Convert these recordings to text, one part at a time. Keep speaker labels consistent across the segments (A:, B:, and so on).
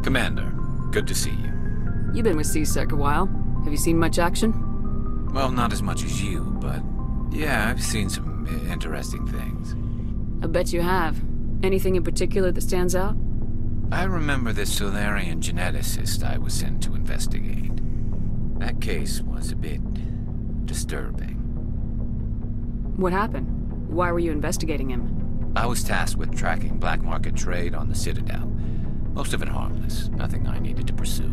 A: Commander, good to see you.
B: You've been with C-Sec a while. Have you seen much action?
A: Well, not as much as you, but yeah, I've seen some interesting things.
B: I bet you have. Anything in particular that stands out?
A: I remember this Solarian geneticist I was sent to investigate. That case was a bit disturbing.
B: What happened? Why were you investigating him?
A: I was tasked with tracking black market trade on the Citadel. Most of it harmless, nothing I needed to pursue.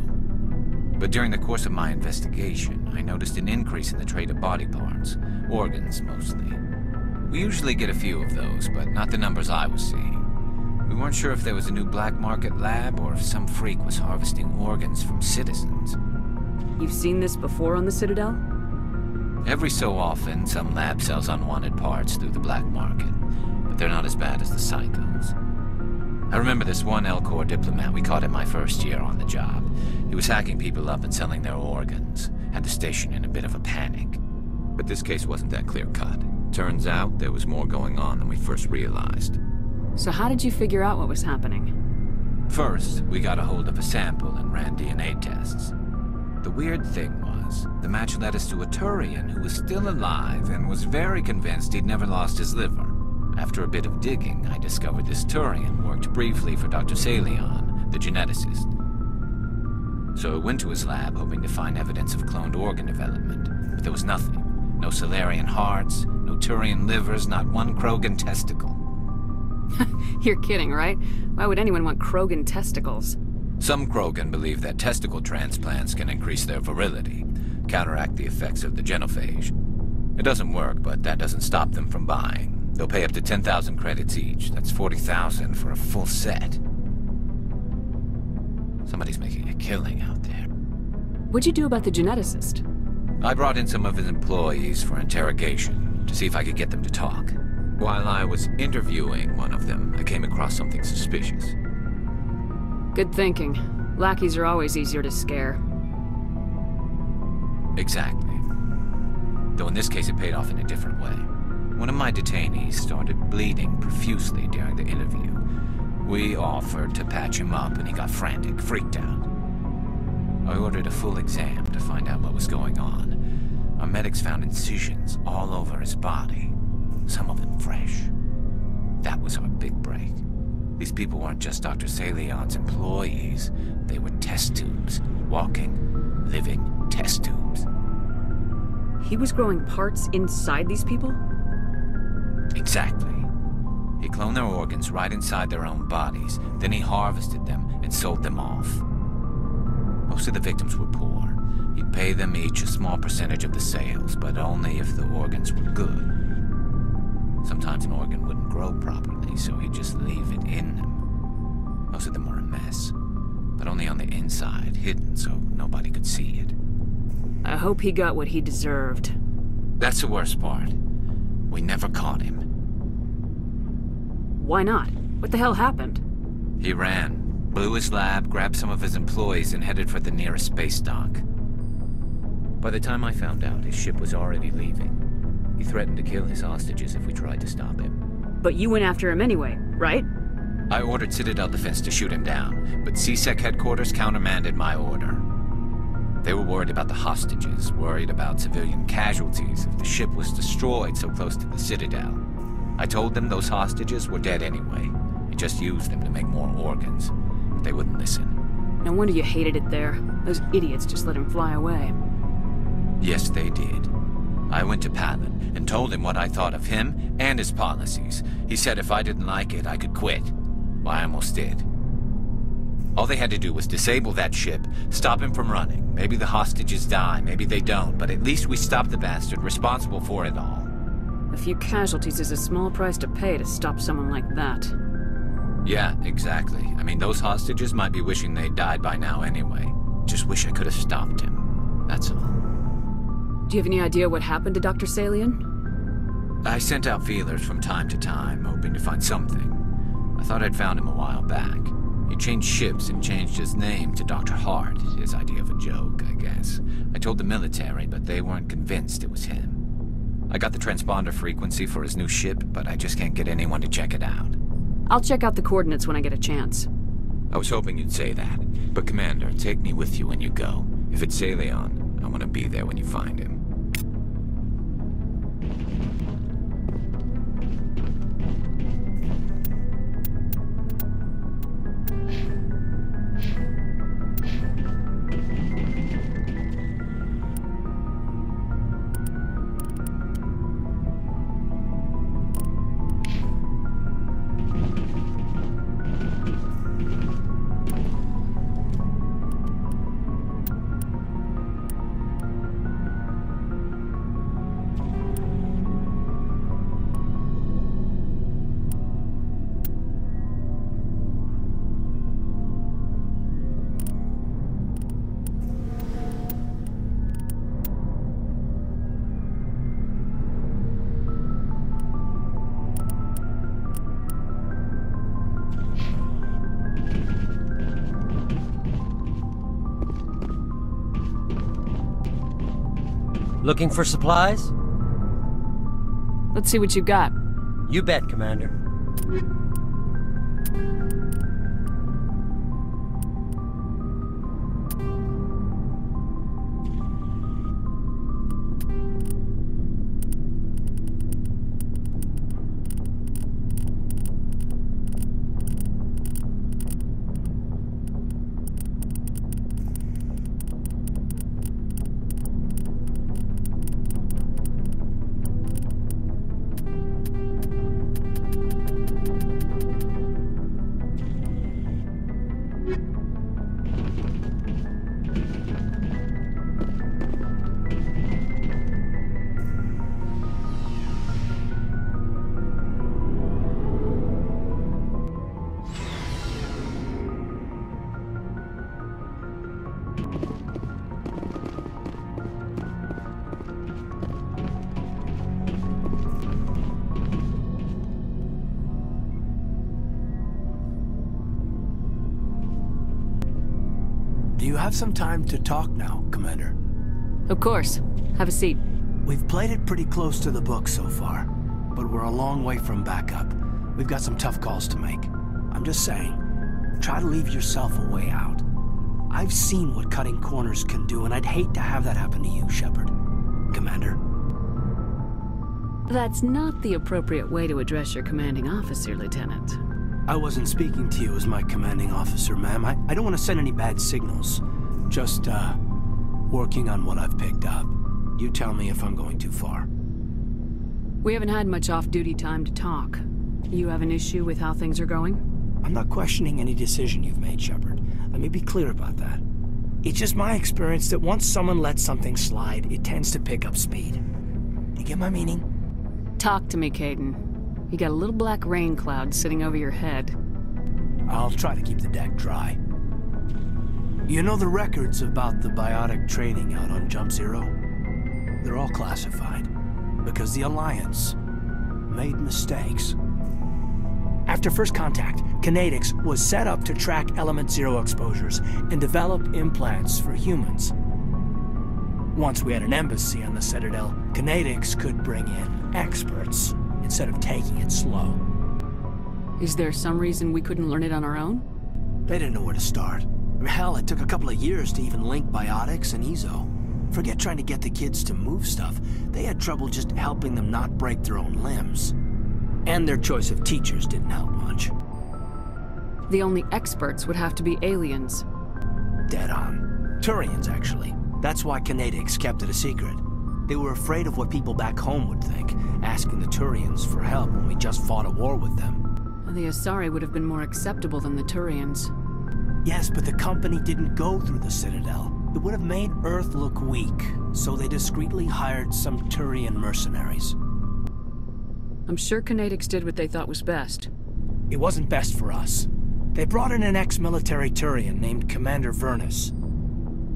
A: But during the course of my investigation, I noticed an increase in the trade of body parts, organs mostly. We usually get a few of those, but not the numbers I was seeing. We weren't sure if there was a new black market lab or if some freak was harvesting organs from citizens.
B: You've seen this before on the Citadel?
A: Every so often, some lab sells unwanted parts through the black market, but they're not as bad as the psychos. I remember this one L-Corps diplomat we caught in my first year on the job. He was hacking people up and selling their organs, had the station in a bit of a panic. But this case wasn't that clear-cut. Turns out there was more going on than we first realized.
B: So how did you figure out what was happening?
A: First, we got a hold of a sample and ran DNA tests. The weird thing was, the match led us to a Turian who was still alive and was very convinced he'd never lost his liver. After a bit of digging, I discovered this Turian worked briefly for Dr. Salion, the geneticist. So I went to his lab hoping to find evidence of cloned organ development, but there was nothing. No Solarian hearts, no Turian livers, not one Krogan testicle.
B: You're kidding, right? Why would anyone want Krogan testicles?
A: Some Krogan believe that testicle transplants can increase their virility, counteract the effects of the genophage. It doesn't work, but that doesn't stop them from buying. They'll pay up to 10,000 credits each. That's 40,000 for a full set. Somebody's making a killing out there.
B: What'd you do about the geneticist?
A: I brought in some of his employees for interrogation, to see if I could get them to talk. While I was interviewing one of them, I came across something suspicious.
B: Good thinking. Lackeys are always easier to scare.
A: Exactly. Though in this case it paid off in a different way. One of my detainees started bleeding profusely during the interview. We offered to patch him up and he got frantic, freaked out. I ordered a full exam to find out what was going on. Our medics found incisions all over his body, some of them fresh. That was our big break. These people weren't just Dr. Salion's employees. They were test tubes. Walking, living test tubes.
B: He was growing parts inside these people?
A: Exactly. He cloned their organs right inside their own bodies. Then he harvested them and sold them off. Most of the victims were poor. He'd pay them each a small percentage of the sales, but only if the organs were good. Sometimes an organ wouldn't grow properly, so he'd just leave it in them. Most of them were a mess, but only on the inside, hidden so nobody could see it.
B: I hope he got what he deserved.
A: That's the worst part. We never caught him.
B: Why not? What the hell happened?
A: He ran, blew his lab, grabbed some of his employees, and headed for the nearest space dock. By the time I found out, his ship was already leaving. He threatened to kill his hostages if we tried to stop him.
B: But you went after him anyway, right?
A: I ordered Citadel Defense to shoot him down, but C-Sec headquarters countermanded my order. They were worried about the hostages, worried about civilian casualties if the ship was destroyed so close to the Citadel. I told them those hostages were dead anyway. He just used them to make more organs. But they wouldn't listen.
B: No wonder you hated it there. Those idiots just let him fly away.
A: Yes, they did. I went to Palin and told him what I thought of him and his policies. He said if I didn't like it, I could quit. Well, I almost did. All they had to do was disable that ship, stop him from running. Maybe the hostages die, maybe they don't, but at least we stopped the bastard responsible for it all.
B: A few casualties is a small price to pay to stop someone like that.
A: Yeah, exactly. I mean, those hostages might be wishing they'd died by now anyway. Just wish I could have stopped him. That's all.
B: Do you have any idea what happened to Dr. Salion?
A: I sent out feelers from time to time, hoping to find something. I thought I'd found him a while back. He changed ships and changed his name to Dr. Hart, his idea of a joke, I guess. I told the military, but they weren't convinced it was him. I got the transponder frequency for his new ship, but I just can't get anyone to check it out.
B: I'll check out the coordinates when I get a chance.
A: I was hoping you'd say that. But Commander, take me with you when you go. If it's Leon, I want to be there when you find him.
C: Looking for supplies?
B: Let's see what you got.
C: You bet, Commander.
D: Do you have some time to talk now, Commander?
B: Of course. Have a seat.
D: We've played it pretty close to the book so far, but we're a long way from backup. We've got some tough calls to make. I'm just saying, try to leave yourself a way out. I've seen what cutting corners can do, and I'd hate to have that happen to you, Shepard. Commander.
B: That's not the appropriate way to address your commanding officer, Lieutenant.
D: I wasn't speaking to you as my commanding officer, ma'am. I don't want to send any bad signals. Just, working on what I've picked up. You tell me if I'm going too far.
B: We haven't had much off-duty time to talk. You have an issue with how things are going?
D: I'm not questioning any decision you've made, Shepard. Let me be clear about that. It's just my experience that once someone lets something slide, it tends to pick up speed. You get my meaning?
B: Talk to me, Caden. You got a little black rain cloud sitting over your head.
D: I'll try to keep the deck dry. You know the records about the biotic training out on Jump Zero? They're all classified, because the Alliance made mistakes. After first contact, Kinetics was set up to track Element Zero exposures and develop implants for humans. Once we had an embassy on the Citadel, Kinetics could bring in experts instead of taking it slow.
B: Is there some reason we couldn't learn it on our own?
D: They didn't know where to start. Hell, it took a couple of years to even link biotics and Ezo. Forget trying to get the kids to move stuff. They had trouble just helping them not break their own limbs. And their choice of teachers didn't help much.
B: The only experts would have to be aliens.
D: Dead on. Turians, actually. That's why Kinetics kept it a secret. They were afraid of what people back home would think, asking the Turians for help when we just fought a war with them.
B: The Asari would have been more acceptable than the Turians.
D: Yes, but the company didn't go through the Citadel. It would have made Earth look weak, so they discreetly hired some Turian mercenaries.
B: I'm sure Kinetics did what they thought was best.
D: It wasn't best for us. They brought in an ex-military Turian named Commander Vernus.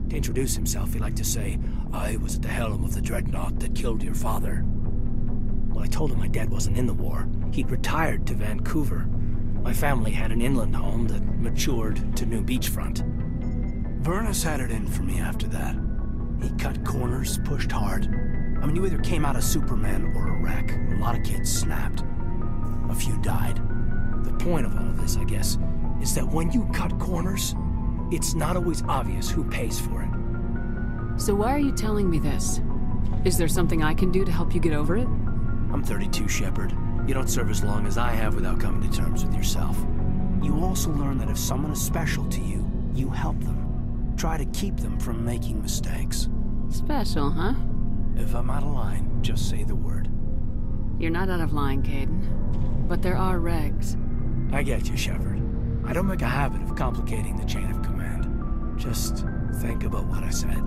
D: To introduce himself, he liked to say, "I was at the helm of the dreadnought that killed your father." Well, I told him my dad wasn't in the war. He'd retired to Vancouver. My family had an inland home that matured to new beachfront. Vernus had it in for me after that. He cut corners, pushed hard. I mean, you either came out a Superman or a wreck. A lot of kids snapped. A few died. The point of all of this, I guess, is that when you cut corners, it's not always obvious who pays for it.
B: So why are you telling me this? Is there something I can do to help you get over it?
D: I'm 32, Shepard. You don't serve as long as I have without coming to terms with yourself. You also learn that if someone is special to you, you help them. Try to keep them from making mistakes.
B: Special, huh?
D: If I'm out of line, just say the word.
B: You're not out of line, Caden. But there are regs.
D: I get you, Shepard. I don't make a habit of complicating the chain of command. Just think about what I said.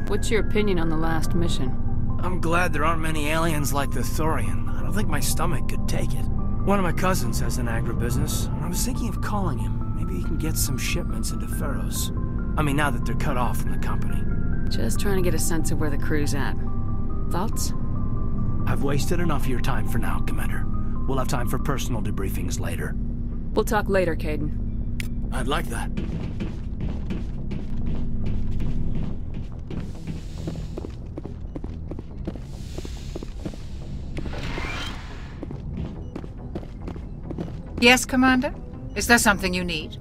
B: What's your opinion on the last mission?
D: I'm glad there aren't many aliens like the Thorian. I don't think my stomach could take it. One of my cousins has an agribusiness, and I was thinking of calling him. Maybe he can get some shipments into Pharaohs. I mean, now that they're cut off from the company.
B: Just trying to get a sense of where the crew's at. Thoughts?
D: I've wasted enough of your time for now, Commander. We'll have time for personal debriefings later.
B: We'll talk later, Caden.
D: I'd like that.
E: Yes, Commander? Is there something you need?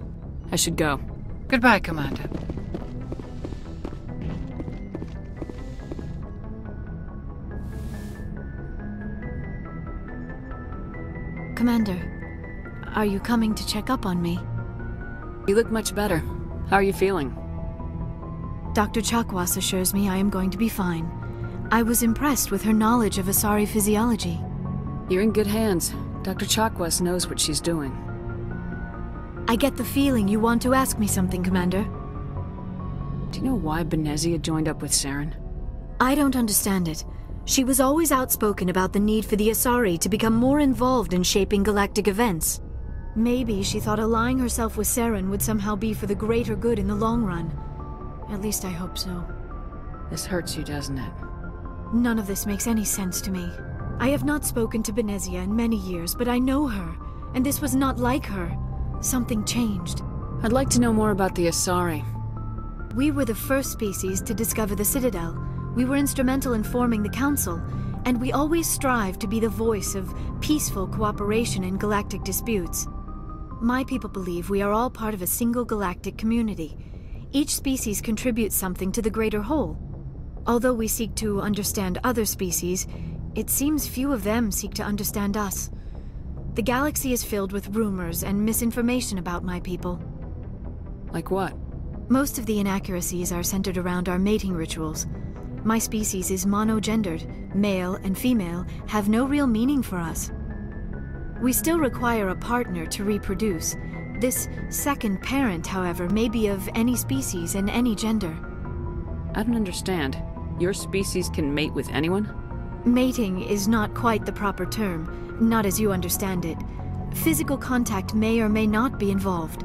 B: I should go.
E: Goodbye, Commander.
F: Commander, are you coming to check up on me?
B: You look much better. How are you feeling?
F: Dr. Chakwas assures me I am going to be fine. I was impressed with her knowledge of Asari physiology.
B: You're in good hands. Dr. Chakwas knows what she's doing.
F: I get the feeling you want to ask me something, Commander.
B: Do you know why Benezia joined up with Saren?
F: I don't understand it. She was always outspoken about the need for the Asari to become more involved in shaping galactic events. Maybe she thought allying herself with Saren would somehow be for the greater good in the long run. At least I hope so.
B: This hurts you, doesn't it?
F: None of this makes any sense to me. I have not spoken to Benezia in many years, but I know her, and this was not like her. Something changed.
B: I'd like to know more about the Asari.
F: We were the first species to discover the Citadel. We were instrumental in forming the Council, and we always strive to be the voice of peaceful cooperation in galactic disputes. My people believe we are all part of a single galactic community. Each species contributes something to the greater whole. Although we seek to understand other species, it seems few of them seek to understand us. The galaxy is filled with rumors and misinformation about my people.
B: Like what?
F: Most of the inaccuracies are centered around our mating rituals. My species is monogendered. Male and female have no real meaning for us. We still require a partner to reproduce. This second parent, however, may be of any species and any gender.
B: I don't understand. Your species can mate with anyone?
F: Mating is not quite the proper term, not as you understand it. Physical contact may or may not be involved,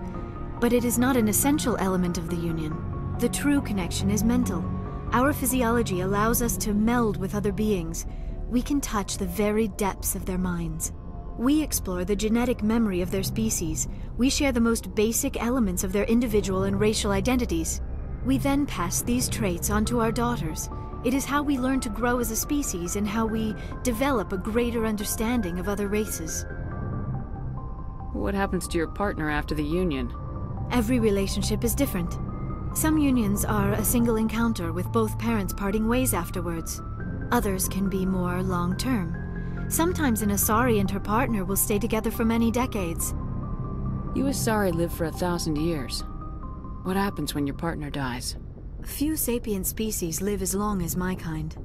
F: but it is not an essential element of the union. The true connection is mental. Our physiology allows us to meld with other beings. We can touch the very depths of their minds. We explore the genetic memory of their species. We share the most basic elements of their individual and racial identities. We then pass these traits on to our daughters. It is how we learn to grow as a species and how we develop a greater understanding of other races.
B: What happens to your partner after the union?
F: Every relationship is different. Some unions are a single encounter with both parents parting ways afterwards. Others can be more long-term. Sometimes an Asari and her partner will stay together for many decades.
B: You Asari live for 1,000 years. What happens when your partner dies?
F: Few sapient species live as long as my kind.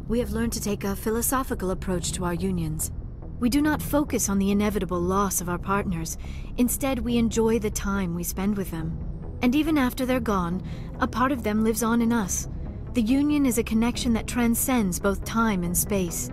F: We have learned to take a philosophical approach to our unions. We do not focus on the inevitable loss of our partners. Instead, we enjoy the time we spend with them. And even after they're gone, a part of them lives on in us. The union is a connection that transcends both time and space.